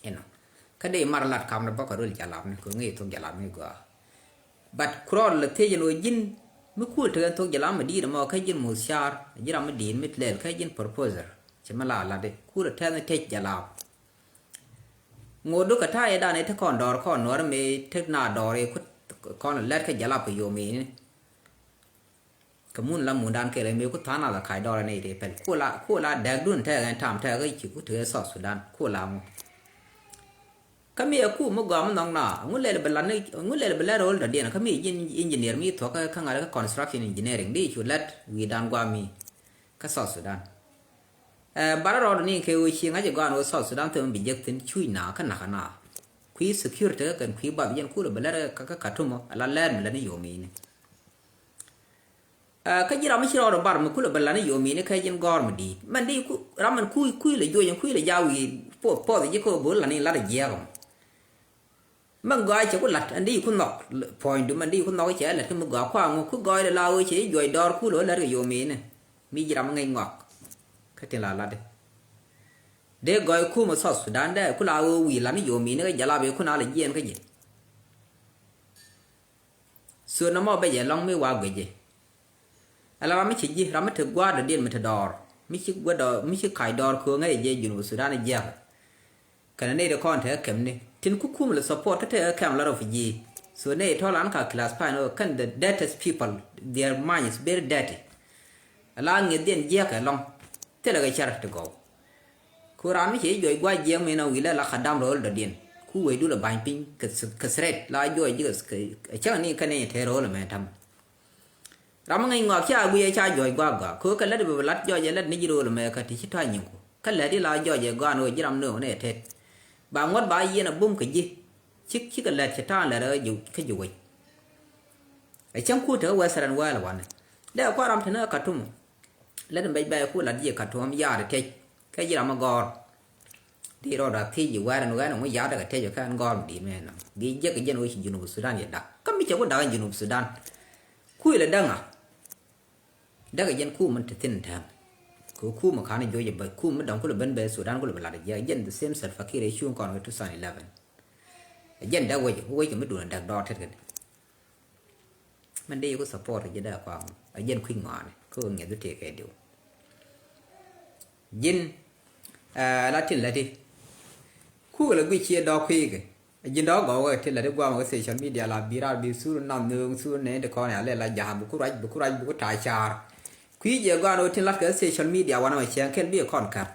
eno kade marlat kam na bakaru jalam ko ngi to jalam ni go but krol le te jeno jin mu ku te to jalam di ma ka jin musyar jira ma din mitlel ka jin proposer chimala la de ku te na te jalam ngodo ka ta ya da ne ta kon dor kon nor me te na dore ku kon let ka jala pa yo me kamun la mun dan ke le me ku ta na la khai dor ne de pen ku la dag dun te ga tam te ga chi ku te so sudan ku la mo kami aku mo gam nong na ngule belan ni ngule belar rol da dia kami engineer mi to ka ngara construction engineering di chu let wi dan gwa mi ka so sudan bara ro ni ke u chi nga je gwa no so sudan te bi jek tin chui na ka na kui security kan kui ba bien ku belar ka tumo la len la ni yo mi ni ka jira mi ro bar mo ku belan yo mi ni ka jin gor mi di man di ku raman ku le yo yan ku le jawi po de ko bo la ni la de jeมันก้อยจะกูหลัดอันนี้คุณหนอกพอยดูมันดีคุณหนอกเฉยแหละคือมันก้อยขวางกูก้อยเดี๋ยวเราเฉยย่อยดอร์กูหรืออะไรก็โยมีเนี่ยมีจำไงงอกแค่ที่ลาลัดเด็กก้อยคู่มาสอดสุดานได้คุณเราวิลานี่โยมีเนี่ยก็จะลาไปคุณอะไรเย็นก็เย็นส่วนน้ำมันไปอย่าลองไม่ว่าเกยอะไรว่าไม่ใช่ยี่เราไม่ถึงว่าเดี๋ยวมันจะดอร์ไม่ใช่ว่าดอร์ไม่ใช่ไข่ดอร์คือไงเย็นอยู่ในสุดานเนี่ยขณะนี้เดี๋ยวก่อนเถอะเข็มนี่ทินคุคุมเลย support เธอแค่ละrefugeeส่วนนี้ท่อหลังค่ะ class ไปโน่กัน the dirtiest people their mind is very dirty หลังเงี้ยเดียนเยอะกันลองเท่าไรก็เชื่อถือเขาคูรานไม่ใช่ย่อยกว่าเยี่ยมไม่น่าวิเลละขัดดำโรลเดียนคู่ไว้ดูละบายปิ้งกระเสร็จลายย่อยเยอะเช่นนี้กันเนี่ยเทโรละแม่ทำเราไม่ไงงอช่าวิชาย่อยกว่าคู่กันแล้วเดี๋ยวลัดย่อยแล้วนี่จิโร่ละแม่กันที่ชิดท้ายยิ่งคู่กันแล้วที่ลายย่อยกว่าโน่ยิ่งรำเนื้อเนี่ยเทบางวันบ่ายเย็นบุ้มกันยี่ชิกันเลยจะท่าเลยอยู่แค่อยู่ไว้ไอ้ช่างคู่เถอะว่าสารวัตรละวันแล้วก็รำเถอะกัดทุ่มแล้วเดินไปคู่หลัดยี่กัดทุ่มยาเด็กแค่ยี่รำมากอดที่เราดักที่อยู่ว่าเราเนี่ยไม่ยาเด็กเทอยู่แค่อันกอดดีแม่น่ะดีเยอะกันยันวิชิยูนุสุดานยันดักก็ไม่ใช่ว่าดักยูนุสุดานคู่เลยดังอ่ะดักยันคู่มันจะทิ้งแทนคู่มาขานอยู่อย่างแบบคู่มันดองคู่เลยเป็นเบสสุดานคู่เลยเป็นอะไรยัน the same สัตว์ฟักกี้ในช่วงก่อนวันที่2011ยันได้ไว้ก็ไม่ดูดักดอเท่ากันมันดีก็ support จะได้ความยันขึ้นงานก็เงี้ยตัวเทกเดียวยันละทิ้งละทีคู่เลยวิเชียดอกคุยกันยันดอกก็ว่าที่ละที่ว่ามันก็เสียชั้นมีเดียลาบีราบีสู้นำเนืองสู้เนี่ยเด็กคนเนี่ยอะไรละยาบุกไรบุกถ่ายชาคุยเยอะกว่าโดยที่รัฐเกิดเซชันมีเดียวันนั้นเชียงแค่เบี้ยคอนครับ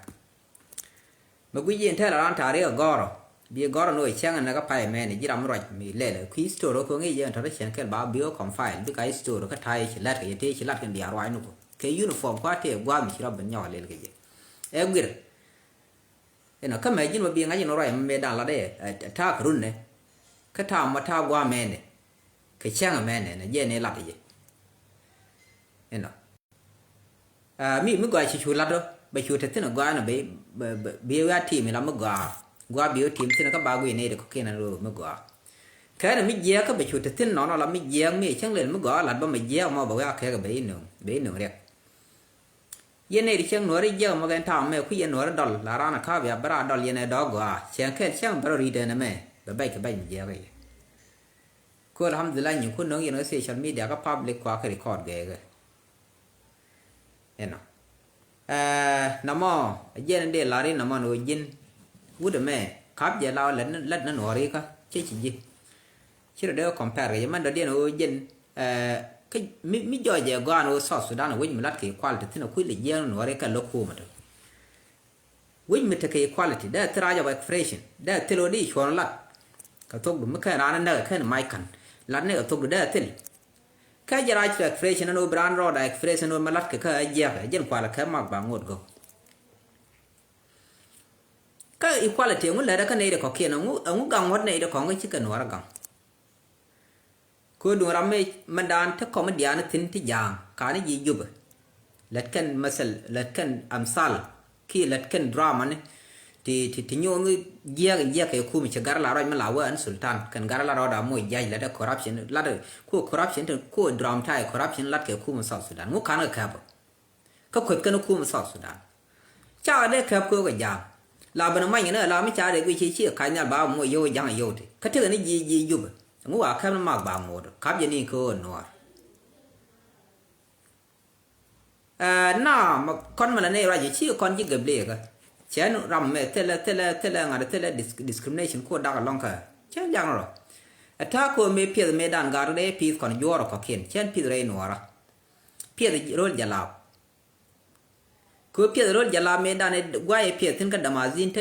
เมื่อคุยเย็นเท่าร้านถ่ายเรื่องกอร์เบี้ยกอร์โดยเชียงนั่นก็ไปแม่เนี่ยยี่รำรอยมีเล่เลยคุยสตูดิโอคุยเย็นถ่ายเชียงแค่บ้าเบี้ยของไฟล์ด้วยการสตูดิโอก็ถ่ายฉลัดกันที่ฉลัดกันเดียร์ไว้นู่นแค่ยูนิฟอร์มกว่าที่ว่ามีฉลับเป็นย่อเลยกันยังเอ็งวิร์เนาะก็ไม่ยินว่าเบี้ยงั้นยังรอยมันไม่ได้ละเด้ท่ากรุ่นเนี่ยก็ท่ามาท่าว่าแม่เนี่ยก็เชียงแม่เนี่ยเย็นเนี่ยหลับยังเนาะมีเมื่อก่อนชิวลัดด้วยไปชิวเท่านั้นก่อนนะเบี้ยทีมีแล้วเมื่อก่อนเบี้ยทีมที่นั่นก็บากุยเนี่ยเด็กเขาเก่งนั่นรู้เมื่อก่อนแค่นั้นไม่เยอะก็ไปชิวเท่านั้นเราไม่เยอะไม่ช่างเลยเมื่อก่อนหลัดบ่ไม่เยอะมาบอกว่าแค่ก็เบี้ยหนึ่งเรียกยันเนี่ยช่างหน่วยเยอะมากันทำแม่คุยหน่วยดอลลาร์นะข้าวแบบบราดอลยันเนี่ยดอกกว่าช่างแค่ช่างบรารีเดนนะแม่แบบใบกับใบไม่เยอะเลยก็ทำดีแล้วอย่างคุณน้องยันเนี่ยโซเชียลมีเดียก็พับเล็กกว่าแค่รีคอร์ดเกย์เห็นเนาะน้ำมันเย็นเดี๋ยวลารีน้ำมันโอ้ยินวุ้ดแม่ขับเดี๋ยวเราเล่นนั่นหัวรีก็ใช่จริงชื่อเดี๋ยวคอมเพลย์กันมันเดี๋ยวโอ้ยินก็ไม่ย่อยเดี๋ยวก่อนโอ้สอดสุดานวิ่งมันลัดกี่คุณภาพที่เราคุยเลยเย็นหัวรีก็ล็อกคู่มาดูวิ่งมันจะกี่คุณภาพได้ตราจะไปเฟรชได้เทโลดี้ชวนลัดก็ทุกดูไม่แค่ร้านนั้นได้แค่ไมค์กันลัดเนี่ยก็ทุกดูได้เทลแค่จะรายจากเฟรชนั่นโอบรานรอได้เฟรชนั่นมาลัดก็แค่เยอะยันกว่าละแค่มากบางงดก็อีกคุณภาพที่งูเลยได้ก็ในเด็กเขาเขียนงูกังวดในเด็กของก็ชิคกันหัวระกังคือดูเราไม่มันดานถ้าเขาไม่เดียนทิ้งที่ยางการนี้ยุบเล็ดกันมาสเล็ดกันอัมซัลขี้เล็ดกันดราม่าเนี่ยที่โยงเยอะแค่คู่มิชการลารอยมันลาวอันสุลตานกันการลารอดามวยใหญ่แล้วได้คอร์รัปชันแล้วได้คู่คอร์รัปชันถึงคู่ดรามไทยคอร์รัปชันลัดแค่คู่มันสอบสุดานงูขานก็แคบก็ขุดกันคู่มันสอบสุดานเจ้าได้แคบคู่กับยาง ลาบันไม่เงี้ยลาไม่จ่าเด็กวิชีขายเนี่ยบ้าโมโยยังโยติคัดเธอนี่ยียุบงูว่าแค่มันมากบางหมดครับยันนี่ก็นัวน่ามาคนมันเนี่ยว่าจะชี้คนที่เก็บเลี้ยงเช่นรำเมื่อเทเลงานเทเล discrimination ก็ดังลงค่ะเช่นยังหรอถ้าคนไม่เพียรไม่ดันการเล่พีคนยัวหรอกเขียนเช่นพีเรนัวระเพียรโรลยาลาคือเพียรโรลยาลาไม่ดันเนี่ยว่าเพียรถึงกันดามาซินเท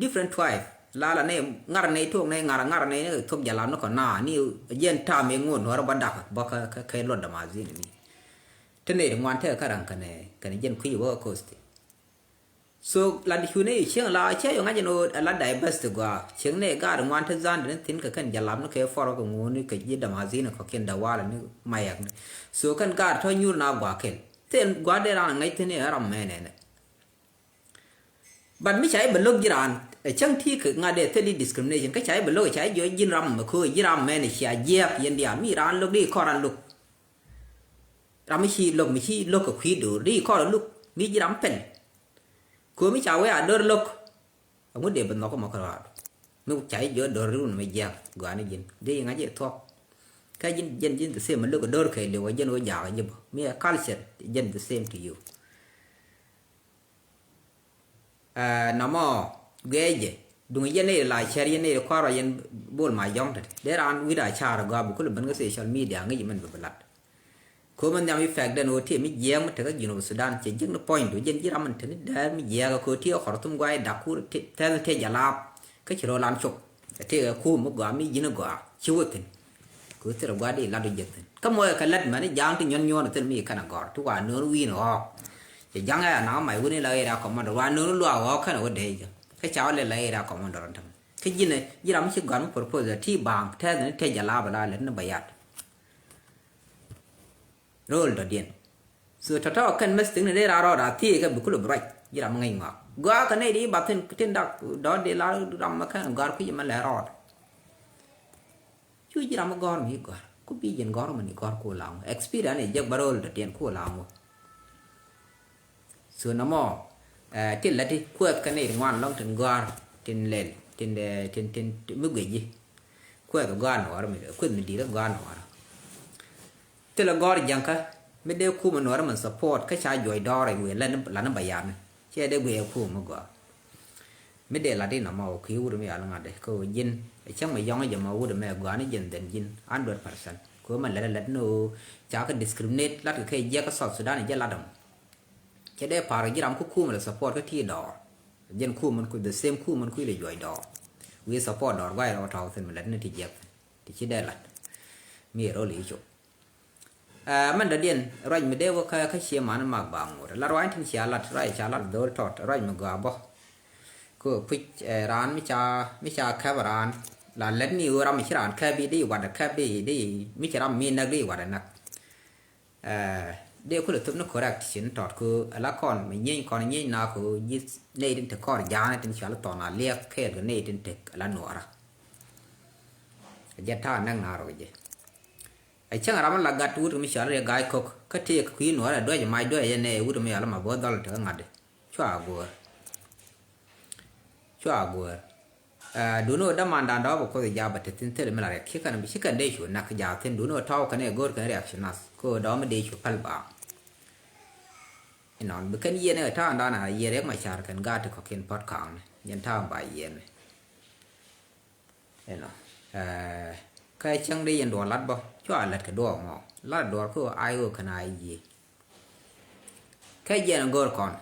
different tribe ลาละเนี่ยงานในทุ่งในงานในเนี่ยทุบยาลามนักหนานี่เย็นท่าเมงวนหัวบันดักบอกเคยรถดามาซินนี่ท่านเนี่ยงานเท่ากันรังกันเนี่ยกันเย็นคุยว่าโคสต์so ลันที่นี่เชียงลาเชียงงั้นจะโน้ตลันได้เบสต์กว่าเชียงเนี่ยการงานที่จานเนี่ยทิ้งกันยาลามนักเคยฟอร์กงูนี่ก็ยีดามาซินเขาเขียนดาวาลนี่ไม่อยากเนี่ย so กันการท่ายูน่ากว่าเขียนเต้นกว่าเดรังไงที่นี่รำแม่เนี่ยบัดไม่ใช่บรรลุจิรันช่างที่คืองานเดทที่ discrimination ก็ใช้บรรลุใช้ย้อยยินรำมาคือยินรำแม่เนี่ยเชียเยียบยันเดียมีร้านลูกดีข้อรันลูกรำไม่ชีลูกไม่ชีลูกก็ขีดดูดีข้อรันลูกมียินรำเป็นคือไม่ใช่ว่าเดินลูกเอาเมื่อเดี๋ยวบรรลุก็มาขราดนู้ใช้เยอะเดินรุ่นไม่เยียบกว่านี่ยินดีงั้นเยอะทั่วแค่ยินแต่เสียมันลูกก็เดินเคยเดียวยินว่าอยากยินบ่มี culture ยิน the same to you namo geje dung yene la share yene ko ro yen bol ma yong de there an wi da char ga bu ko ban ga social media ngi man balat ko man yam effect den o ti mi yeng ma ta ga jino sudan che jing no point do jen jira man tan da mi ye ga ko ti ko tum gwai da ku te jala ka chiro lan chok te ku mo ga mi jino ga chiwotin ko te ro ga de la do jet ka mo ka lat ma ni jang ti nyon nyon ten mi kana gor tu wa no wi noจะยังไงน้ำใหม่วันนี้เลยเราคอมมานด์วันนู้นรู้ว่าเขาเนี่ยว่าเดียวแค่เช้าเลยเราคอมมานด์รันทำแค่ยินเลยยี่เราไม่ใช่การมุ่ง propose ที่บางแท้เนี่ยแท้จะลาบลาเลยนั่นประหยัดโรลตัวเดียนส่วนถ้าเรากันไม่ถึงในเราเราที่ก็บุคคลบริยยี่เราไม่ง่ายกว่ากันในดีบัตรที่ดักดอดเดลาเราไม่แค่การคุยมันแล้วรอดช่วยยี่เราไม่ก่อนมีก่อนก็ปียันก่อนมันนี่ก่อนคู่เรา experience เนี่ยยังบาร์โรลตัวเดียนคู่เราส่วนน้ำมอที่ละที่ควบกันในงานลองถึงกว่าถึงเล่นถึงมึกเกยควบกับกานหัวเราไม่ได้ควบไม่ดีแล้วกานหัวเราที่ละกอดยังค่ะไม่ได้คู่มันหัวเรามัน support แค่ใช้ย่อยดออะไรเวลานั้นใบยามใช่ได้เวลคู่มันกว่าไม่ได้ละที่น้ำมอคิวหรือไม่อะไรงานเด็กก็ยินช่างไม่ยองอย่ามาวูดแม่กว่านี่ยินเด่นยิน100%ก็มันละโน่จากก็ discriminate ละก็แค่แยกก็สอบสุดานี่แยกละดงจะได้พาร์กิรามคู่มันเลย support ก็ที่ดอยันคู่มันคุย the same คู่มันคุยเลยย่อยดอวิ support ดอไว้เราเท่าเส้นมันแล้วนี่ที่เจ็บที่ชิดได้ละมีเราหลีจุมันเดียนไรไม่ได้ว่าแค่เชียร์มันมากบางหมดแล้วร้อยที่เชียร์ลัดไรเชียร์ลัดโดนทอดไรมันกว่าบ่ก็พิจร้านไม่ใช่แค่ร้านร้านเล็กนี่เราไม่ใช่ร้านแค่บีดีวัดแค่บีดีไม่ใช่ร้านมีนักดีวัดนักเดี๋ยวคุณทุบนักขรักชิ้นทอดคือละครไม่ยิ่งก่อนยิ่งนาคือยิ่งในดินตะกอนยาในดินเชียร์ตอนนั้นเรียกแค่กันในดินตะละหนัวระยัดท่านั่งนาเราเจไอ้ช่างเรามันละกัดวุ้งไม่เชียร์เรียกไก่คกก็ที่คุยหนัวระด้วยจะไม่ด้วยยันในวุ้งไม่เอาละมาบดดอลเถอะงัดชั่วกัวดูโน่ดมันดันดาวบอกว่าจะบัดทิ้งเท่าไรไม่ละเรียกขี้กันไม่ใช่กันได้ชัวนักยาเท่นดูโน่เท่ากันเนี่ยกอดกันเรียกชนะก็ดาวไม่ได้ชัวพัลบ่านอนบุกันเย็นเนี่ยท่าด้านไหนเย็นเรียกมาชาร์กันกัดที่เขาเขียนพอดข่าวเนี่ยยันท่าบ่ายเย็นเลยเห็นหรอใครช่างได้ยันดวงลัดบ่ชั่วลัดกระดวงหมอลัดดวงคือไอ้ก็ขนาดยี่แค่เย็นก็ก่อน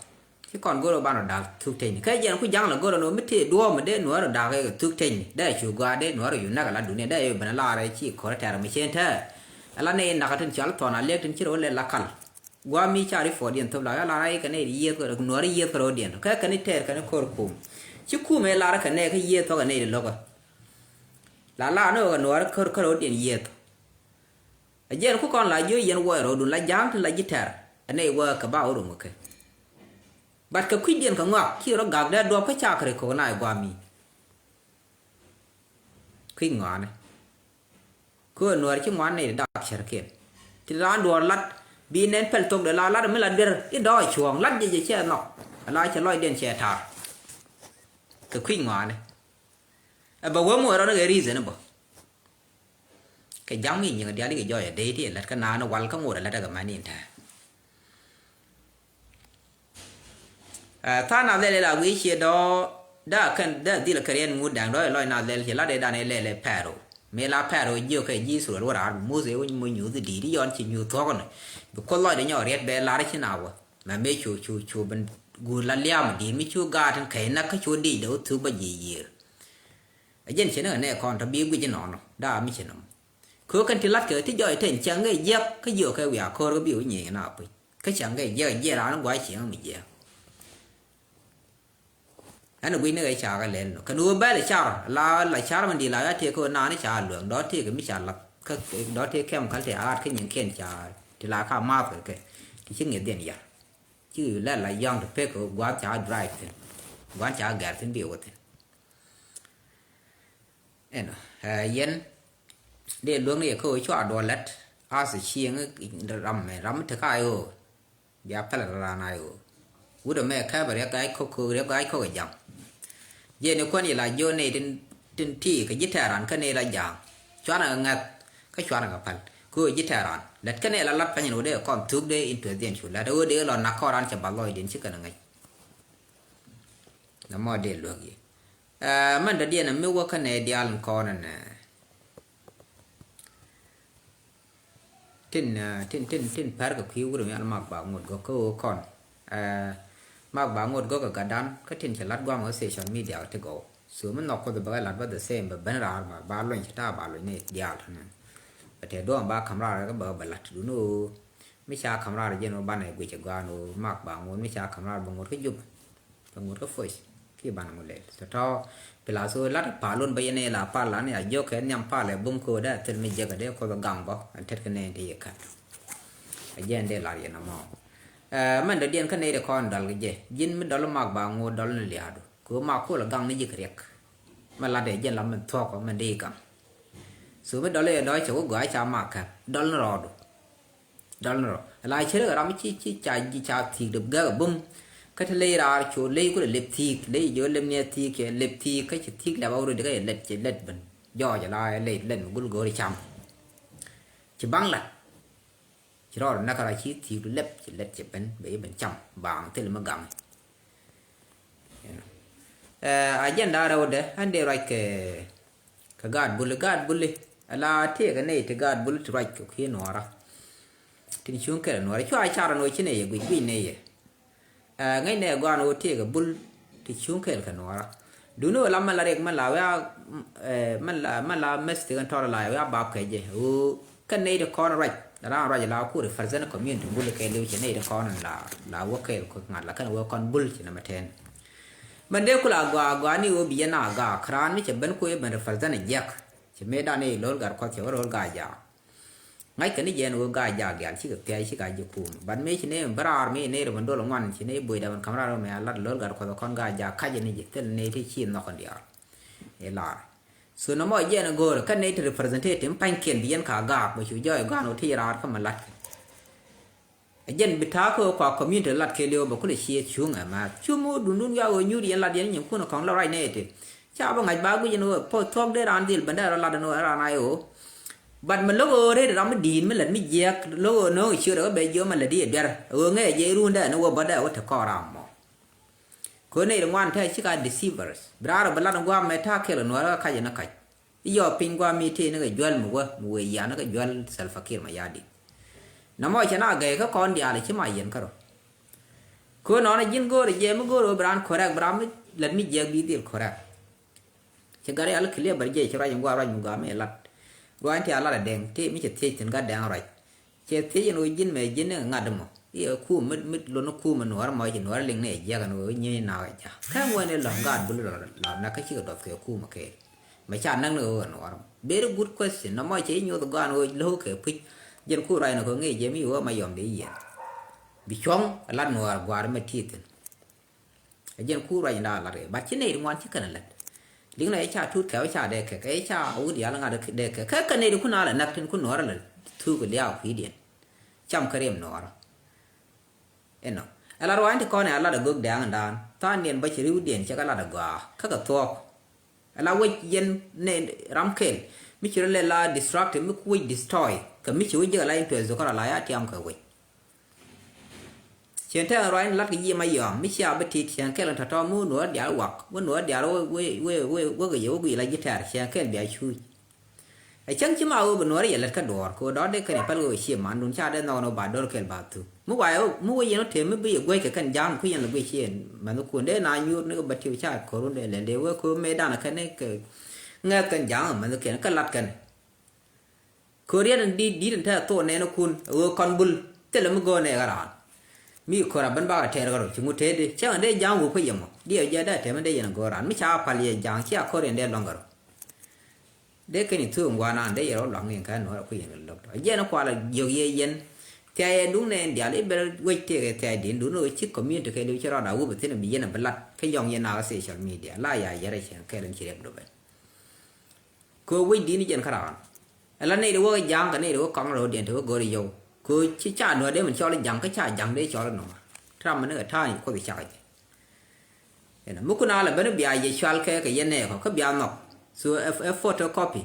ที่ก่อนก็เราบ้านเราดักทุกทีนี่แค่ยังคุยยังเราก็เราไม่ที่ดัวมันได้หนูเราดักก็ทุกทีนี่ได้ชูกาได้หนูเราอยู่นักละดูเนี่ยได้บรรลาอะไรที่ขอแต่เราไม่เช่นเธอแล้วเนี่ยนักถึงชั้นตอนนั้นเรียกถึงชื่อว่าเล่นละคันว่ามีชาริฟอร์เดียนทุบละอะไรกันเนี่ยเยี่ยก็หนูเราเยี่ยก็เราเดียนแค่กันนี่เทกันนี่โคตรคุ้มชิคุไม่ลากันเนี่ยแค่เยี่ยตัวกันเนี่ยเดี๋ยวก็ลาเนอะกันหนูเราโคตรเราเดียนเยี่ยตัวเยี่ยนคู่ก่อนละเยอะเยี่ยนว่าเราดูละยังถึงละยิตร์อันนี้ว่ากับบ้าอุดมกันบัดกับคุยเดียนของงอกที่เรากักได้ดวงพระชาคริโคน่ายกว่ามีคุยงอนะคือหน่วยที่งอนในดักเชอร์เกนที่ร้านดวงลัดบีเน้นเปิลตกเดลาลัดไม่ลัดเดือดที่ดอยช่วงลัดยิ่งเชี่ยนอกอะไรจะลอยเดียนเชี่ยถา cái khuyên ngọ này bà quên mua đó nó cái reason nó cái giống như những cái đi cái do ở đây thì là cái nào nó quăng cái ngồi là cái mà nhìn thà ta nào đây là quý chia đó đã cần đã đi là cái riêng ngủ đàng đó là nào đây thì là đây đàn này là paro mẹ là paro nhiều cái gì sửa rồi à mua gì cũng mua nhiều gì đi yon chỉ nhiều thôi con này có loại đấy nhỏ riết bé lá đấy thế nào mà mấy chú bên gu là liam đi mấy chú garden cái nó cái chú đi đâu thứ bao gì dân chỉ nói này còn thằng biết cái gì nó đã mấy chuyện nó cứ cần thì lát cái thì giờ thì chẳng cái dép cái dừa cái quẹo cô cái biểu nhẹ nào vậy cái chẳng cái dừa đó nó quái chuyện mình dừa anh nó quên cái chả cái lên cái nuôi bé là chả là chả mình đi lại thì cô nào nó chả lượng đó thì cái mấy chả là cái đó thì kem cái thì cái những khen chả thì là khá mát rồi cái thì chứ nghĩa tiền gì chứ là young the pick của quán chả drive thì quán chả gạt thì biểu thì anh dân để luôn này cô cho đồ lết sự chiang rắm thế cái ô giờ phải là này ô u đồ mẹ cái bà cái cô cái dòng giờ nếu con này là vô này trên thi cái guitar cái này là dòng cho nó ngặt cái cho nó ngập cô guitar lết cái này là lát phải như thế còn thuốc để into tiền chủ là đâu để là nạc coran cho bà lôi đến chứ cái này nó mua để luôn gì mình đã đi là mua cái này đi ăn con này tin par ka khiu ro yan mak ba ngot go ko kon mak ba ngot go ka dan ka tin chalat gwa mo social media te go so man nok ko de ba lat ba the same ba ban ra ma ba lo chata ba lo ne dia thon ba te do ba camera ka ba lat du no mi cha camera je no ba ne gwe che gwa no mak ba ngot mi cha camera ba ngot ka yup ba ngot ka foi ki ba mo le so to pela so lat pa lon ba ne la pa la ne yo ke nyam pa le bum ko da tel mi je ga de ko gang ba an tet ka ne de ka ajen de la ya na mo man da dien ka ne de kon dal ge jin mi dal mak ba ngo dal ne li adu ko ma ko la gang ni je krek ma la de jen la man to ko man de kam so mi dal le do che ko ga cha ma ka dal no ro dal no la che ra mi chi cha thi de ga bum cái thề ra chỗ lấy cái lệp thi lấy giờ lệp nhẹ thi cái lệp thi cái chữ thi là bao rồi cái lệp chỉ lệp bình do giờ là lệp lên một cái gối chăm chỉ băng là chỉ đó là nó cái chi thi lệp chỉ lệp chỉ bình bị bình chăm bằng thế là mới gầm dân đã đâu đấy anh để lại cái gạt bule là thế cái này thì gạt bule thì lại cái khi nó ra thì chúng cái nó ra cho ai cha nó chỉ này quỷ này ngay này quan ô thế cái bul thì chúng cái nó đúng rồi làm mà là được mà là mess thì con thor là bao cái gì cái này được con right ra là cô được phát triển community bul cái điều này được con là work cái ngặt là cái con bul chỉ là mà then mình đều có là gua ni ô bị na gà kran mi chỉ bên cô ấy mình phát triển jack chỉ mấy đàn này lối gà có thiếu lối gà già ngay cái này giờ nó gai già gà chỉ cái tay chỉ cái gì cũng bạn mấy chỉ này bara mấy này rồi mình đôi lòng ngoan chỉ này bùi đào camera rồi mình lát lối gà có con gai già khai này chỉ tên này thì chỉ nó còn đi à là so nó mọi giờ nó gọi cái này thì representative panh kiện biến cả gà mà chủ yếu gà nó thì ra cái mà lát dân bị tháo cái qua community lát cái liều bảo có thể chia chung mà chung mua đúng đúng giao như đi lát đến những con nó còn lâu rồi này thì chả bao ngày ba cái gì nó phô thóc để ăn đi bên đây là nó ra này ô bạn mình logo đấy là mình đi mình lần mình giết logo nó chưa được bây giờ mình là đi ở đây nghe dễ luôn đấy nó vào đây ở thật khó làm mà cái này là ngoan thế chứ cái deceivers bra bala nó qua mẹ thắc cái nó là cái gì nó cái giờ pin qua mi thì nó cái dual mua giá nó cái dual self fakir mà giá đi nó mọi chuyện nào cái con đi à chứ mà yên cái rồi cái nó là dính go để dễ mà go rồi bra correct bra mình lần mình giết đi thì correct chứ cái này là clear bởi vậy cho ra những qua mẹ lật rồi thì là đèn thì mới chỉ trên cái đèn rồi chỉ thấy nó dính mày dính nó ngắt mà ý khu mít luôn nó khu mà nó mọi chuyện nó liền này giờ nó như nào vậy chả cái ngoài này là ngắt bự là nó cái chỉ có đọc cái khu mà cái mấy cha năng nữa nó very good question nó mọi chuyện nhiều tụi nó lâu cái phích dân khu này nó có nghe gì mới mà yểm đấy gì bị chóng là nó qua đó mà thiệt dân khu này là cái bắt chuyện này ngoan chứ cần là lính này cha chút kéo cha để cái cha ưu điểm là ngài để cái này đượcคุณlà nặc trênคุณnói là thu cái đeo khí điện trong cái điểm nó em nó ala ro ante ko ne ala da gog dang dan ta nien ba chiri udien cha kala da ga ka ka to ala we yen ne ram kel mi chiri le la distract mi ku destroy ka mi chiri je la into zo kala la ya tiam ka we chen ta ro an lat ki ma yom mi cha ba ti chen kel ta to mu no dia wak wo no dia ro we ga yo gi la gitar chen kel bia chu ai chẳng chỉ mà ở bên ngoài là cái đồ cô đó để cái này phải gọi xiêm mà đúng cha để nó bà đôi cái bà tu mua gì nó thêm mới bây giờ quay cái căn giam cái gì là quay xiêm mà nó cuốn để nào như nó bắt chiều cha cô luôn để lên để cô mấy đàn là cái này cái nghe căn giam mà nó kia nó cái lát căn cô đi đến thế tổ này nó cuốn con bull thế là mới gọi này cái đó mi cô ra bên ba cái thế rồi chúng tôi thế đi chẳng để giam của cái gì mà đi ở giờ đây thế mà đây là gọi là mi cha phải liền giam chỉ cô đến đây lòng rồi để cái này thương qua nan để rồi lòng liền cái nó cái gì nó giờ nó qua là nhiều yên thì đúng nên để lấy bên quay thì đến đúng rồi chứ có miếng thì cái điều cho nó đâu có thể là bị nó bật cái dòng như nào social media là ya ra cái đến chỉ đẹp được vậy cô quay đi như cái nào là này đâu có giang cái này đâu có con rồi điện thôi gọi đi vô cô chỉ trả nữa để mình cho lên giang cái trả giang để cho nó trăm mình ở thay có bị chạy nên là lúc nào là bên bây giờ cho cái gì này họ có bây giờ so a photocopy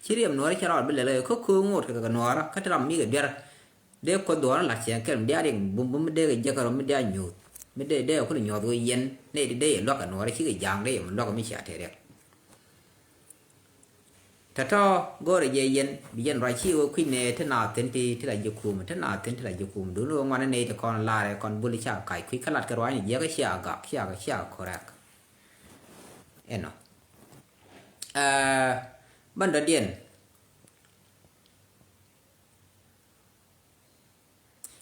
chỉ riêng nói cho nó bên lề có khu ngột cái nó đó cái làm mi cái bia để có đồ là chuyện cái bia đi bùm để cái giờ cái mình để nhiều mình để có nhiều rồi yên này để lo cái nó đấy chỉ cái giang đấy mình lo cái mình xả thế đấy thật ra gọi là yên bây giờ rồi chỉ có khi này thế nào tên thì thế là dục cùng thế nào tên thì là dục cùng đúng rồi ngoài này thì còn là còn bùn xả cái khi cái lát cái rồi này giờ cái xả gạc xả correct eno ban đầu tiên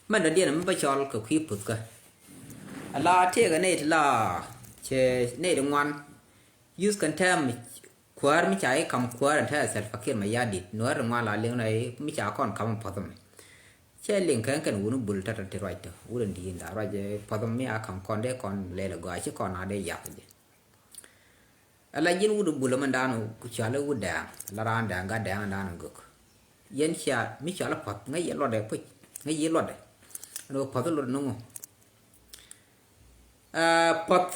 mình phải cho cái khí bực cơ là thế cái này là chế này đồng ngoan use content quar mi chạy cầm quar thế sẽ phát hiện mà gia đình nói đồng ngoan là liên này mi chạy còn cầm phát tâm chế liên cái uống bul ta ta right uống đi đã rồi phát tâm mi cầm con để con lấy là gọi chứ còn ở đây giặc ala yin wudu bula man dano ku chala wuda la randa ga da dano gok yen cha mi chala pat ngai ye lode pu ngai ye lode no pat lo no pat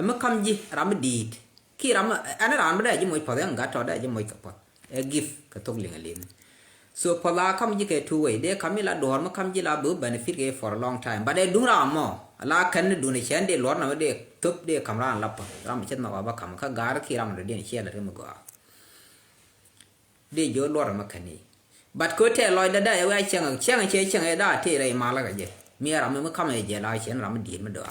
am kam ji ram dit ki ram ana ram da ji moy pat nga to da ji moy ka pat e gif ka tok ling ling so pala kam ji ke two way de kamila dor ma kam ji la bu benefit ke for a long time but de dung ra mo la kan du ne chen de lor na de top de kamera la pa ram chen ma ba kam ka gar ki ram de ne che la ma go de jo lor ma kan ni but ko te loy da da wa chen che da te re ma la ga je mi ram ma kam je la chen ram di ma do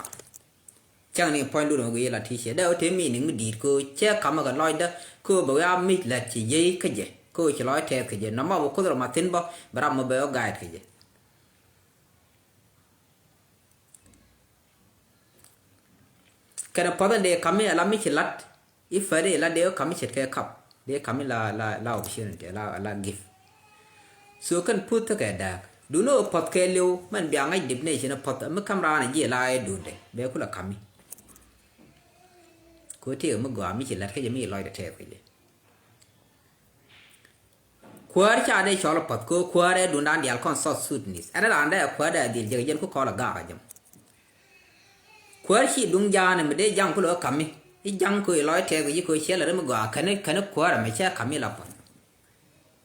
chẳng này point luôn rồi là thì sẽ đâu thế mình những đi cô che kam ga loy da ko ba mi la chi ye ka je cô chỉ nói theo cái gì nó mà có rồi mà tin bao bà làm mà béo gai cái gì cái đó bắt đầu để kami là mi chỉ lát if phải để là để kami chỉ cái cup để kami là option để là gift so kan put cái đó đúng nó bắt cái liu mình biang ngay dip này chỉ nó bắt mà camera này gì lại đúng đấy béo cũng là kami cô thì mà gọi mi chỉ lát cái gì mi lòi để theo cái gì quar cha de chola pat ko quar e dundan dial kon South Sudanese ana landa quar da dil jegen ko kola ga jam quar chi dung ja ne mede jang ko lo kami I jang ko lo te ko ko chela re mo ga kan quar me cha kami la pat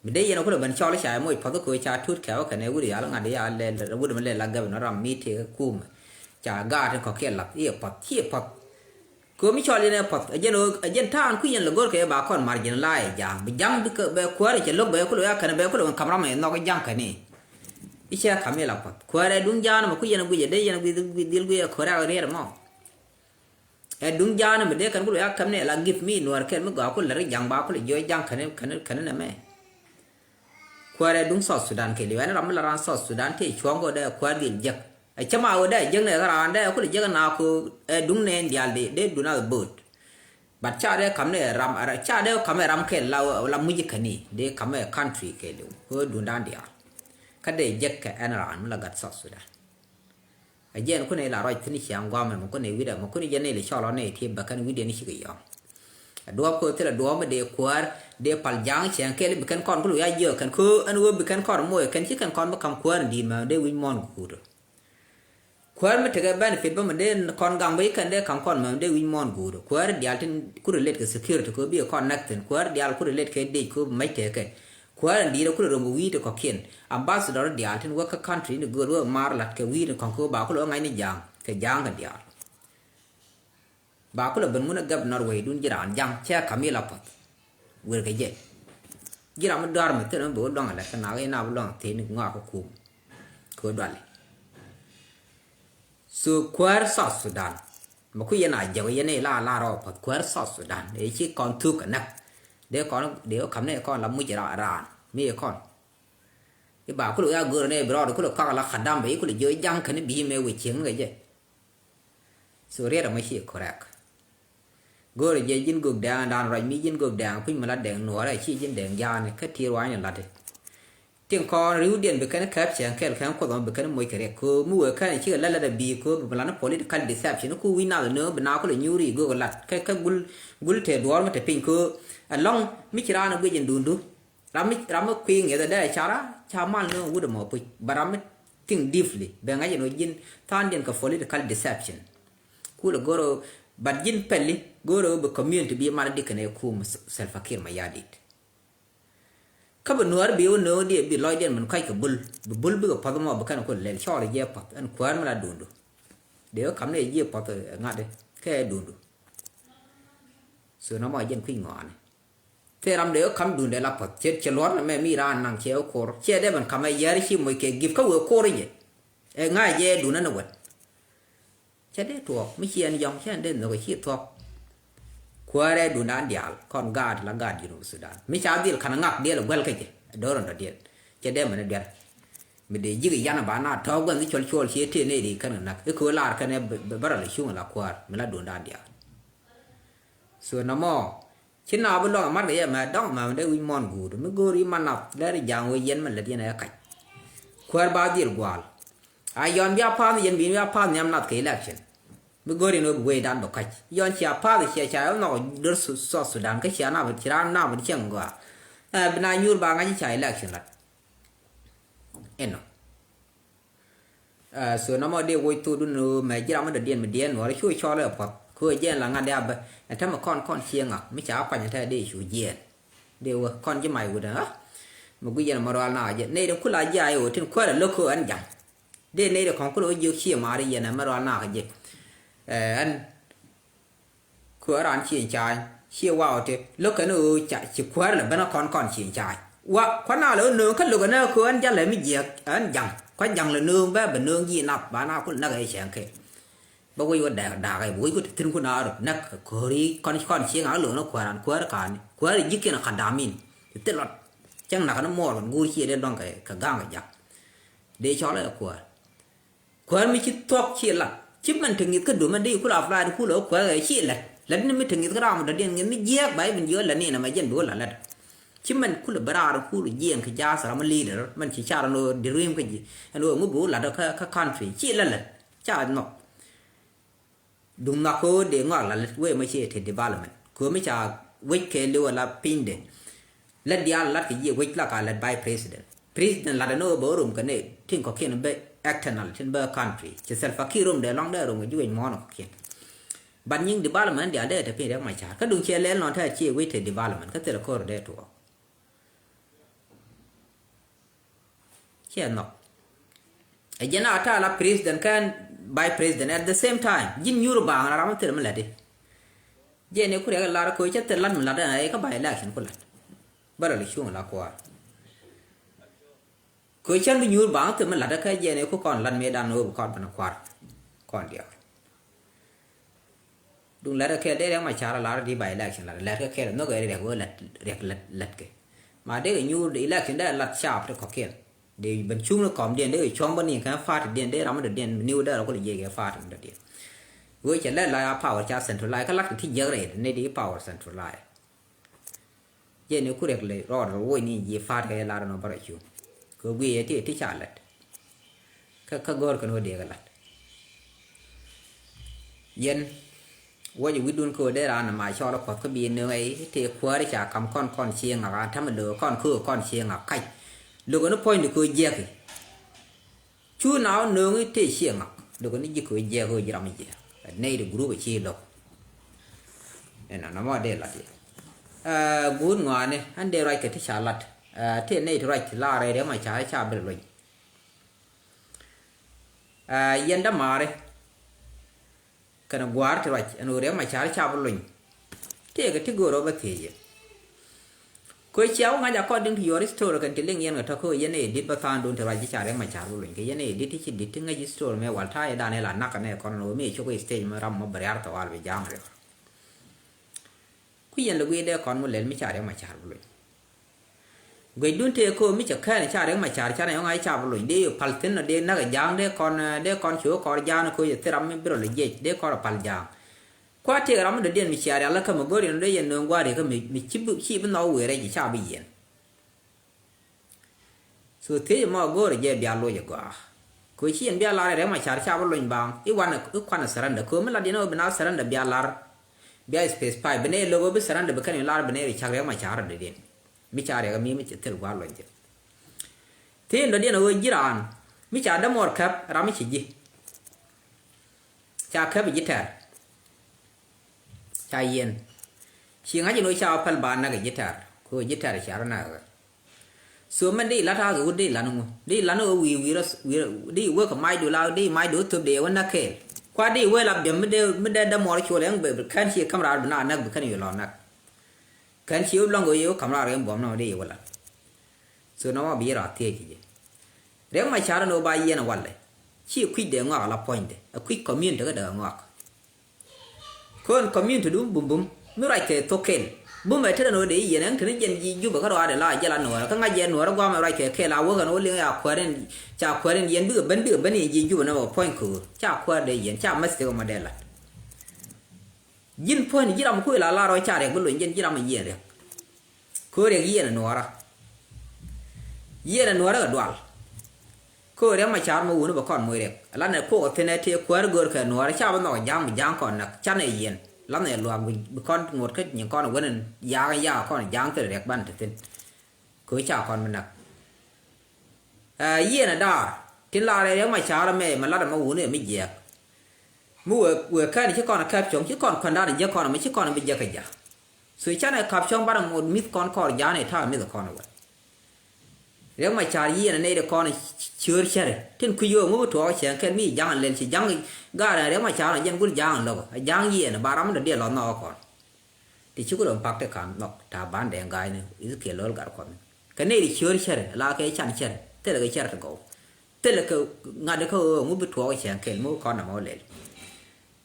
mede yeno ko ban chola cha mo pat ko cha tut ka ka ne wuri ala ngade ya le wuri me le la ga no ram mi te kum cha ga te ko ke la e pat chi pat ko mi choli ne pat ajen tan ku yen logor ke ba kon margin lai jang bi jang bi ke be kware che log be ko ya kan be ko kamera me no ko jang kani icha kamela pat kware dung jan ma ku yen gu je de yen bi dil gu ya kwara re mo e dung jan me de kan ku ya kamne la give me no ken me ga ko le jang ba ko le yo jang kan na me kware dung South Sudan ke le wan ram la ran South Sudan te chong go de kware dil jak chama ở đây dân này ra đây có được dân nào cứ đúng nên dial để đúng là bớt bắt cha đây cắm này ram ở cha đây cắm ram cái lao làm music cái này để cắm country cái luôn có đúng đan dial cái đấy giấc cái anh làm là gặt sọt rồi đấy dân có này là rồi thì sáng qua mình có này video mà có này dân này là cho nó này thì bà cái video này chỉ cái dua ko tela dua mà để quar để pal jang chang cái bị cái con có lối ai giờ cái cứ anh vừa bị cái con mua cái chỉ cái con mà cầm quar đi mà để win mon của kwar mi tege benefit ba mende kon gang bai kan de kan kon ma de win mon gudo kwar dial tin ku relate ke security ko bi connected kwar dial ku relate ke de ko mai te ke kwar ndi ku ro wi to ko ken ambassador dial tin work country ni go mar lat ke wi kon ko ba ko lo ngai ni jang ke jang ga dial ba ko lo ben mun gab norway dun jiran jang che kamila pat wer ke je jiram dar ma te no bo dong ala kana ga na bo long te ni nga ko ku ko dwale so kwar South Sudan mà cứ yên này giờ yên này là rồi phải kwar South Sudan để chỉ còn thu cả nè để cầm này con làm mũi chả ra mi con cái bà cứ được gỡ này bro cứ được con là khăn đam vậy cứ được dưới răng cái này bị mê với tiếng cái gì so riết là mấy chuyện correct gỡ là dây dính gục đàn đàn rồi mi dính gục đàn khi mà là đèn nổ này chỉ dính đèn da này cái thiêu này là đấy tiếng con riu điện bị cái nó kẹp chẳng cái nó có bị cái nó môi cái cô mua cái này chỉ là là bị cô bị nó political deception nó cứ win nào nữa bên nào có là nhiều gì cô là cái gul thể đuổi mà thể pin cô long mi chỉ ra nó bây giờ đun đun ram khuyên người ta đây cha mal nó udah mau pi baram think deeply bên ngay nó jin tan điện cái political deception cô là goro bad jin pelli goro bị community bị mà đi cái này cô self akir mà yadit các bạn nuôi biểu nuôi đi bị lôi điện mình quay cái bul bị cái phát mà bắt nó lên cho là dễ phát anh quán mà là đun đun để cắm này dễ phát ngắt đấy cái đun đun rồi nó mọi dân khuyên ngọn thế làm để cắm đun để là phát chết chết lót là mẹ mi ra năng chéo cổ chết đấy mình cắm ai giờ thì mới cái give các vừa cổ đấy ngay dễ đun nó vậy chết đấy thuộc mấy chị anh dòng chết đến rồi chết thuộc qua đây đun ăn dial con gà là gà di Sudan mấy cháu đi là khả năng ngọc đi là quên cái gì đó là điện chết đấy mà nó điện mình để giữ cái gian bán nào tháo gần cái chôn xí thế này đi cái này cái khối là cái này bắt đầu xuống là qua mình là đun ăn dial so nó mò chứ nào bên đó mắt cái mà đó mà đây win mon gù mới gù đi mà nào đây là giang người dân mình là đi này cái qua bao nhiêu quả ai yon bia pan dân bia pan nhắm nát cái election mới gù đi nó quay đan bọc cái yon chia pan thì chia nó đưa South Sudan cái chia nào chia nào bên chiang quả bên này nhiều bang cái chia election là eno so nó mà đi quay tu đun mà chỉ làm được điện nó chui cho lại bọcคือเย็นหลังงานเดียบแต่ถ้ามาค่อนเชียงอ่ะไม่ช้าไปอย่างแท้ได้ชูเย็นเดี๋ยวค่อนจะใหม่กูนะมากูเย็นมารอหน้าเย็นในเรื่องคุณลายใหญ่โอ้ที่คุณละลูกคืออันยังเดี๋ยวในเรื่องของคุณเราอยู่เชียงมาได้เย็นมารอหน้ากันเย็นอันคือร้านเชียงชายเชียงว่าที่ลูกกันอู้จะชิบคุณละเป็นค่อนเชียงชายว่าคนน่าเลยเนื้อขั้นลูกกันเนื้อคืออันจะเลยไม่เย็นอันยังคนยังเลยเนื้อแบบเป็นเนื้อยีนับบ้านน่าคุณนักไอ้เชียงเคbao nhiêu đà cái buổi của thiên quân nào rồi nè khởi con chiếng áo lửa nó quẹt là dứt kia là khăn đam min tức là chẳng là nó mò còn ngu chia lên đong cái gang cái giặc để cho lại quẹt mới chỉ thuốc chia là chứ mình thường nghĩ cái đồ mình đi cứ làm lại cứ lỡ quẹt cái chia là lần nó mới thường nghĩ cái đó mà đầu tiên nó giết bấy mình dưới là này là mà dân đuổi là chứ mình cứ là bả rồi cứ là giết cái giá sao mà li rồi mình chỉ cha nó đi riêng cái gì nó mới bố là cái country chia là cha nó đúng là cô để ngỏ là quê mới chơi thì development cô mới cha quay cái lưu là pin để lần đi ăn là cái gì quay là cả là by president là nó bổ rùm cái này thiên có kia nó bị external trên bờ country chỉ self fakir rùm để long để rùm cái chuyện món nó kia bản những development để để thì để mà cha cái đường chơi lên nó thay chơi quay thì development cái là cô để thôi chơi nó ấy giờ nào ta là president kan by president at the same time jin yuru bang na ramat terma lade je ne kure ga lara ko che terlan mun lada ai ka by election ko lad bara li shung la ko chan bi yuru bang terma lada ka je ne ko kon lan medan no kon bana kwar kon dia dung lada ke de ma chara lara di by election la ka ke no ga re go lat ke ma de yuru di election da lat sharp ko ke để bên chung nó còn điện để cho bên này cái pha điện để làm được điện new đó là có gì cái pha được điện với chỉ là power charge centralize cái lắc thì dễ rồi nên đi power centralize giờ nếu cứ được lấy rồiนี่gì pha cái là nó bảo chú cứ vì thì trả lại cái gọi cái nó để cái lại dânว่าอยู่วิดุนคือได้ร้านมาชอบแล้วก็บีเนื้อไอ้ที่คว้าได้จากคำค่อนเชียงอ่ะถ้ามันเหลือค่อนเชียงอ่ะใครลูกน้องพ่อนี่คือเยอะchú nào nương cái thế xiềng à được cái gì cứ dè hơi gì làm gì nay được group chi đâu nên là nó mà để là gì muốn ngoài này anh để lại cái thứ trả lật thế này thì lại là đây để mà trả bự rồi yên đó mà đấy cái nó quá thì lại anh để mà trả bự rồi thế cái thứ gồm đó bất kỳ coi cháu ngay giờ con đừng hiểu cái story cái tiếng yên người ta coi yên này đi bắt tan đun thì lại trả để mà trả bự rồi cái yên này đi thì chỉ đi tiếng cái story mà hoàn thay đàn này là nắc cái này con nó mới cho cái stage mà ram mà bể ra tàu al bị jam rồi quy yên là quy để con muốn lên mới trả để mà trả bự rồi người đun thì cô mới chả khai trả để mà trả này ông ai trả bự rồi đi paltin là đi nắc cái jam để con chúa con jam nó coi thì ram mới bự rồi gì để con là pal jam qua thì ram nó điện mình trả là cái mà gọi điện nó điện nó qua thì cái mình chip nó về đây chỉ trả bị yên so thế mà gọi là gì biar lo gì quá coi chi anh biar la để mà trả bự rồi bang quan là saran đó cô mới là điện nó bên nào saran đó biar la biar space pipe bên này logo bên saran đó bên cái la bên này trả để mà trả rồi điện mi trả cái mi mới chết quá rồi chứ thế nó điện nó jiran mi trả đó một cấp ram chỉ gì trả cấp gì thế trả yên chỉ ngay nó trả phần bàn là cái gì thế trả nó số mình đi là thao rồi đi là nó vi đi work mai đồ lao đi mai đồ tập đểวันนักเคqua đi quay làm điểm mình để đâm mồi chua lên bởi khán giả camera bên nào nắc bởi khán giả lo nắc khán giả long người yêu camera em bấm nó đi vậy là số nó mà bị rát thế chứ nếu mà trả nó bay yên là vậy chỉ quyết để ngõ là point quyết comment cái đó ngõ con comment đúng bùm mới lại cái token bùm vậy thế nó để yên anh thế nên gì giúp cái đó để lại cho là nổi cái ngay giờ nổi nó qua mà lại cái là cái nó liên lạc quen chả quen yên bữa bên gì giúp nó point cứ chả quen để yên chả mất cái mà để lại yên point gì làm cái là rồi chả để cái luyện yên làm gì đấy cứ để yên là nổi cái đoạn cứ để mà chả mà uống nó còn mới đấy là này cô thế này thì quen rồi cái nổi chả bắt nó giang còn là chả này yên lắm này luôn con một cái những con ở bên giang con giang từ đẹp ban từ cứ chào con mình nè yên là đó thì là nếu mà chào là mẹ mà là mà uống này mới dẹp vừa cái này chứ con là cặp chồng chứ còn đó là con là mấy chứ con là bây giờ cái gì suy chắc là cặp chồng bắt đầu một mít con giá này thao mít con rồi nếu mà chào yên là này là con chưa chơi thiên quy vô ngô thua chẳng cái mi giang lên chỉ giang ga là nếu mà chào là dân cũng giang đâu giang yên là ba lắm là đi lò nó còn thì chú có đồng bạc để cảm nó ta bán đèn gai này ít kia lớn cả con cái này thì chưa chơi là cái chăn chơi thế là cái chơi là cậu thế là cái ngã được không ngô bị thua chẳng cái ngô con nào lên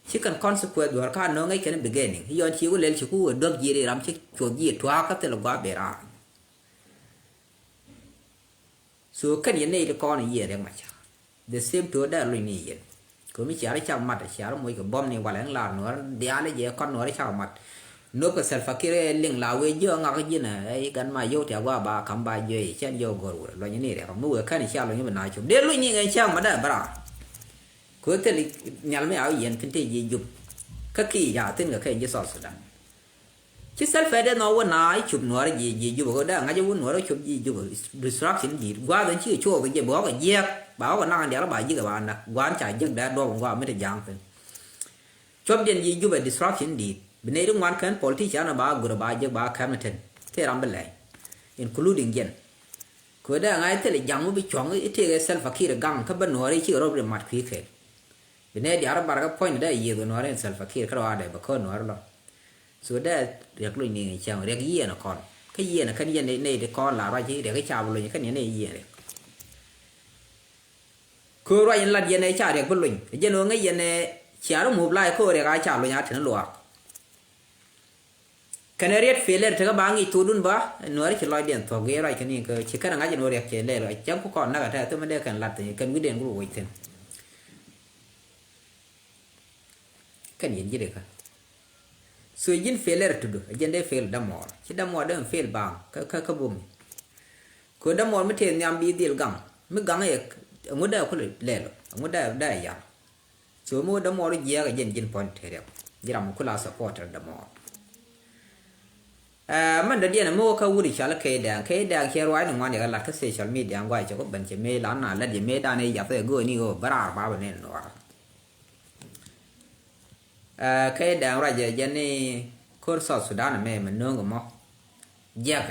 chỉ cần consequence đuổi cả nó ngay cái beginning giờ chỉ có lên chỉ có được gì để làm chứ chuột gì thua các thế là quá bể ra số cái này thì con này gì đấy mà chả the same to that rồi này cứ mới chả lấy chào mặt chả mỗi cái bom này qua lãng là nó đĩa đấy gì con nó lấy chào mặt nó cái selfie kia liên lạc với dương ngọc cái gì này gần mà vô theo qua bà cầm bà gì chân vô gồ rồi như này đấy không mua cái này chào rồi như mình nói chung đến lúc như ngày chào mà đã bảo cứ thế thì nhà mấy áo yên cái gì giúp các kỳ giả tên cái gì sọt sọt chứ selfie đấy nó vẫn nói chụp nó là gì giúp cái đó ngay chỗ nó chụp gì giúp distraction gì qua đến chứ chỗ cái gì bỏ cái gì bảo cái năng để nó bài với các bạn là quán chạy dân đã đo qua mới được giang thôi chụp điện gì giúp distraction đi bên này đúng ngoan khen politician là bà gửi bà với bà Hamilton thế làm bên này including dân cứ đó ngay thế là giang mới bị chọn cái thế cái selfie kia găng các bên nói chứ rồi mặt khí thế bên này để ở bà cái point đấy gì rồi nói selfie kia cái đó để bà con nói rồi số đó được luôn này chàng được gì nó còn cái gì là cái gì này để con là ra chứ để cái chào luôn cái này gì này cứ rồi là gì này chào được luôn cái nó cái gì này chào nó một lại cứ để cái chào luôn nhá thì nó lùa cái này rất failure thì các bạn nghĩ tôi đúng ba nói cái loại điện thoại cái này cái này cái chỉ cần ngay nó được cái này rồi chẳng có còn nào cả tôi mới để cần lật thì cần quyết định của tôi thêm cái gì được so yin failure to do again they fail đâm mỏ chứ đâm mỏ đâm fail bang cái bùm cứ đâm mỏ mới thêm nhầm bị tiêu găng mới găng ấy ông đã có lệ rồi ông đã ya so mua đâm mỏ đi giờ cái yin point thế đấy giờ làm có là support đâm mỏ mình đã đi là mua cái vũ khí là cái đàn kia rồi nó ngoan để là cái social media ngoài cho có bên chế mê lán là gì mê đàn này giờ tới người này có bara ba bên này nó cái đảng ra giờ dân này cốt sọt Sudan là mẹ mình nương của mò giặc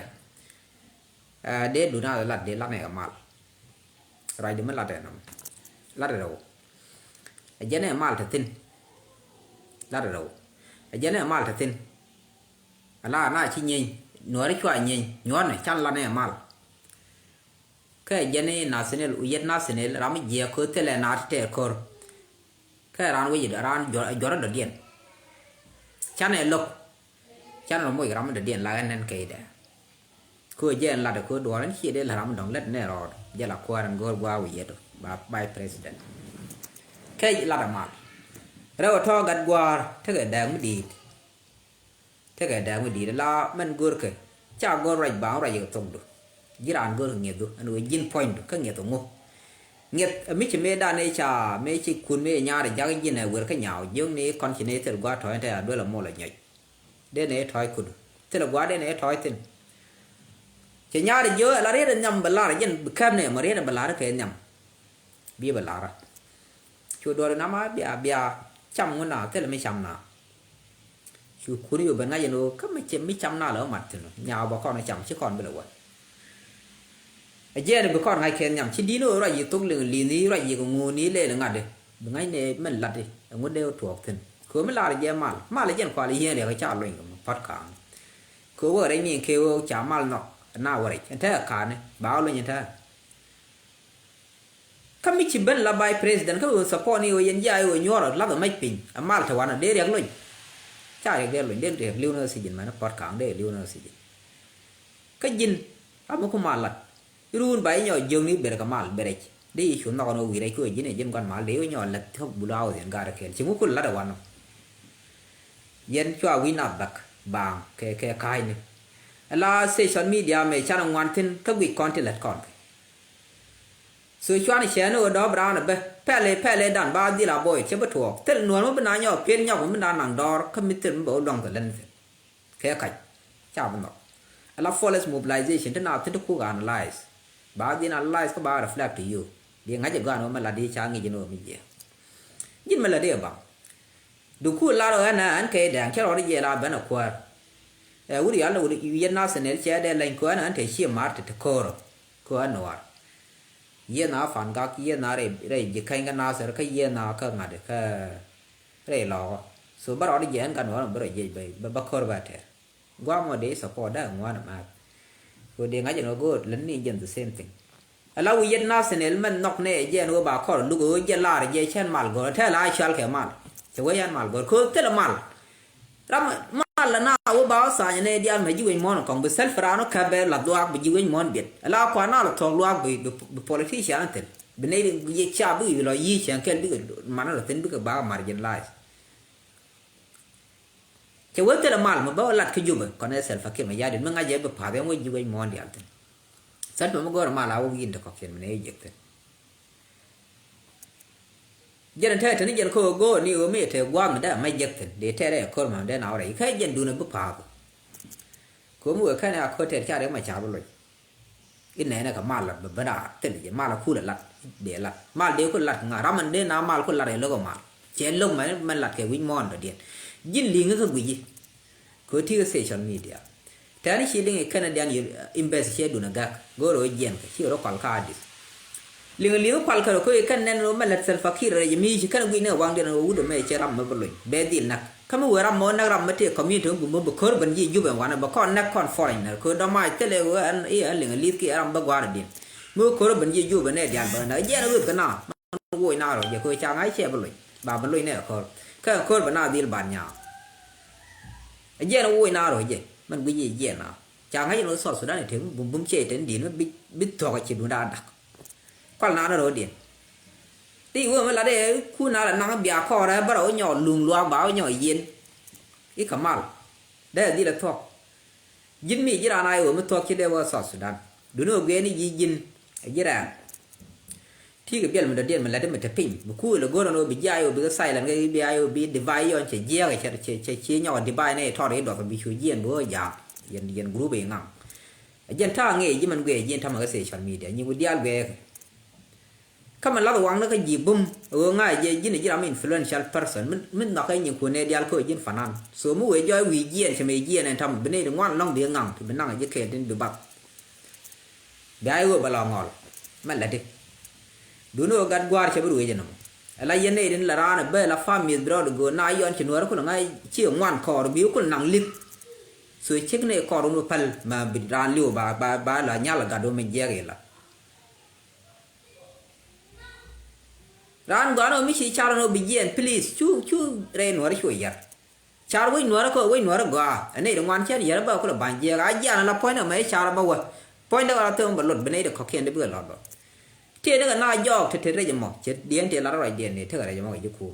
để đủ nào là để lát này ở mal rồi để mình lát này lát đầu dân này mal thật tin lát đầu dân này mal thật tin là na chi nhìn nói đấy cho nhìn nhón này chăn lát này mal cái dân này national uyết national làm gì có thể là nát thế cor cái ran cái gì đó ran gió đó điện chăn này lộc chăn là mỗi cái ran đó điện là anh cái đấy cứ dân là được cứ đùa đến khi đấy là ran đồng lết này rồi giờ là qua đang gọi qua uyết và by president cái là đam mal rồi thọ gặt qua thế cái đang mới đi là mình gỡ cái cha gỡ rồi bảo rồi tông được jiran gỡ nghe được anh ấy jin point cái nghe tông ngô nghe mấy chị mấy đàn này cha mấy chị kun mấy nhà để giang jin này vừa cái nhào giống này con chị này từ qua thổi thế là đôi là mua là nhảy để này thổi cùn thế là qua để này thổi tin chị nhà để dưa là đấy nhầm bala là jin cam này mà đấy là bala cái nhầm bia bala ra chú đôi nó má bia chăm ngon nào thế là mấy chăm nào chú kuri ở bên ngay nó các mấy chăm nào là mặt thì nhào bà con nó chăm chứ còn bây giờ giờ này bà con ngay khen nhầm chỉ đi nữa rồi gì tung lưng lì ní rồi gì cũng ngu ní lên là ngặt đi ngay này mình lặt đi ở ngôi đeo thuộc thì cứ mới là giờ mal là dân qua là hiền để cái trả lời phát cả cứ ở đây mình kêu trả mal nọ nào vậy thế là cả này báo lên như thế kami chỉ bên là bài president các support này yên dài ở nhỏ rồi lắp ở máy pin mal thằng anh để được luôn chả được luôn để lưu nó sử dụng mà nó phát cả để lưu nó sử dụng cái gì amo cũng mal lặt irun bay nhỏ dương ní bể cái mal bể đi xuống nó vì đây cứ gì này dân quan mal để nhỏ lặt không bù đào thì gà được chỉ muốn cứ lặt ở quan dân cho win up back bang cái này là social media mấy cha nó ngoan tin các vị con thì lặt con sự cho này xe nó đó brown là pele đàn ba đi là boy chứ bất thuộc thế nuôi nó bên nào nhỏ bên nhau cũng bên nào nàng đo không biết tên bộ đồng từ lên cái chào bên đó là flawless mobilization thế nào thế nó cố gắng analyze ba đi analyze có ba reflect to you đi ngay giờ nó mà là đi cha nghĩ gì nữa mình gì nhưng mà là đi bằng đủ cool là rồi anh cái đảng cho nó đi về là bên nào qua uri alla uri yên nào sẽ nên chơi để lên qua anh thấy xia mát thì cô cô anh nói yên nào phản các yên nào đây chỉ khai cái nào sẽ cái yên nào cái ngã được cái đây lo số bắt đầu đi yên cái nó bắt đầu dễ bị bắt khơi vào thế qua mà để support đó ngoài mà rồi đi ngay cho nó good lần này dân the same thing là yên nào sẽ nên mình nóc này yên nó bảo khơi lúc ấy yên là yên chen mal gọi thế là ai chal cái mal cho cái yên mal gọi khơi thế là mal ram là nào bảo sao này đi ăn mấy chú món còn bị self ra nó cả bé là doa bị chú món biết là qua nào là thằng doa bị politician thế bên này gì cha bị là gì chẳng cái biết mà nó là tính biết cái bao marginalize cho với thế là mal mà bảo là cái chú còn này self fakir mà gia đình mình ngay giờ bị phá đấy mới chú món đi ăn thế self mà gọi là mal là ông nhìn được cái chuyện này vậy thế dân thế thì dân khô go ni ở mấy thế qua mình đã mấy giật thế để thế đấy khô mà để nào đấy cái dân đun nó bốc phá có một cái này khô thế cha đấy mà chả bao rồi cái này là cái mal là bữa đã thế là mal là khu là để là mal đều có lặt ngà ra mình để nào mal có lặt đấy nó có mal chén lông mà mình lặt cái wing mon rồi điện dân liền cái gì có thi cái social media thế này chỉ liên cái Canadian embassy đun nó gác go rồi dân cái chỉ ở đó cả đi liu pal ka ko kan nen ro malat sal fakir re mi ji kan wi ne wang de no wudo me che ram ma boloy be dil nak kam wo ram mo na ram ma te community bu mo khor ban ji ju be wana ba kon nak kon foreigner ko do mai tele wo an e an ling li ki ram ba gwar din mo khor ban ji ju be ne dian ba na je na wi ka na wo na ro je ko cha ngai che boloy ba boloy ne khor ka khor ba na dil ban nya je na wo na ro je man wi ji je na cha ngai no so sudan ne the bum che ten din bi to ka chi du da dak quan nào rồi điện tí vừa mới là để khu nào là năng bia kho đấy bắt đầu nhỏ lùn loang báo nhỏ yên ít cả mal đây là đi là thuốc dính mì với đàn này ở mức thuốc chứ đều sọt Sudan đúng rồi ghế này dính với đàn thì cái biển mình điện mình lại để mình chụp hình một khu là gỗ nó bị dai ở bị cái sai là cái bị divide on chỉ dai cái chỉ nhỏ divide này thọ đấy đọt bị chui yên bữa giờ yên group bị ngang yên thang nghe với mình ghế yên tham ở cái social media nhưng mà đi ăn ghế ก็มันรับระวังแล้วก็หยิบบุ้มง่ายยินยี่เราไม่ influential person มันนักไอ้ยังคนในเดียร์เพื่อยินฝันนั้นส่วนมือไอ้ย่อยวีเยี่ยนใช่ไหมเยี่ยนในทำเป็นในถึงว่าน้องเดียงังถึงเป็นนั่งไอ้เขตนี่ดูบักได้ก็บลองอลมันละดิดูโน่กัดกวาดใช่ไหมรู้ยังไงอะไรยันในนี่ละร้านเบลล์ฟาร์มีดรอดกูนายย้อนชินวัวคนง่ายเชี่ยวงานคอร์บิวคนนั่งลิกสวยเช็คในคอร์นุ่มพัลมาบิดร้านเลี้ยวบ้าละเนี่ยละกัดดูไม่เยอะเลยละร้านก่อนเราไม่ใช่ชาร์โนบิเยน please ชูเรนวัวช่วยยาชาร์วินวัวก็วินวัวก็อันนี้ตรงวันเช่นยาบ้าคนละบางเยอะอาญาละพอยน์ไม่ชาร์บ้าพอยน์เราเติมบอลลดเป็นไอ้เด็กเขาเขียนได้เบื่อหลอดเที่ยนั่นก็น่ายอกเท่ๆได้ยังมองเจ็ดเดียนเที่ยละร้อยเดียนเนี่ยเท่าไรยังมองอีกคู่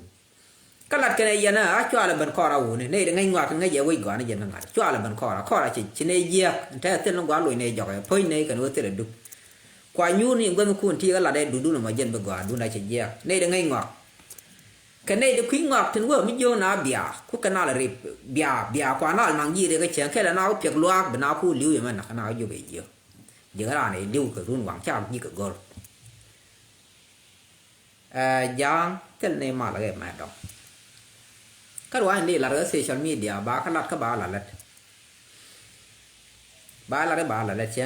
ก็หลัดกันไอ้ยันนะช่วยอะไรบันคอเราเนี่ยนี่ง่ายงวดง่ายเยอะวิ่งก่อนนี่ยันง่ายช่วยอะไรบันคอเราข้ออะไรชิ้นในเยี่ยแท้เต้นลงกว่าลอยในจอกพอยน์ในกันว่าเต้นดูกว่ายูนี่ก็ไม่คุ้นที่ก็ละได้ดูหน่อยมาเย็นไปกว่าดูได้เฉยเยี่ยนี่ง่ายงวดกันนี่จะคุยงอกถึงว่าไม่โยนาเบียคุกันน่าเลยเบียกว่าน่ามังยี่เลยก็เฉียงแค่ละน่าเปียกลวกเป็นน่าพูดลิ้วอย่างมันน่าอยู่ไปเยอะเยอะอะไรลิ้วกับรุ่นหวังชายี่กับกอลยังเท่านี้มาแล้วมาดองก็ว่าอันนี้ละเรื่องโซเชียลมีเดียบ้าขนาดก็บ้าละเล็ดเชียง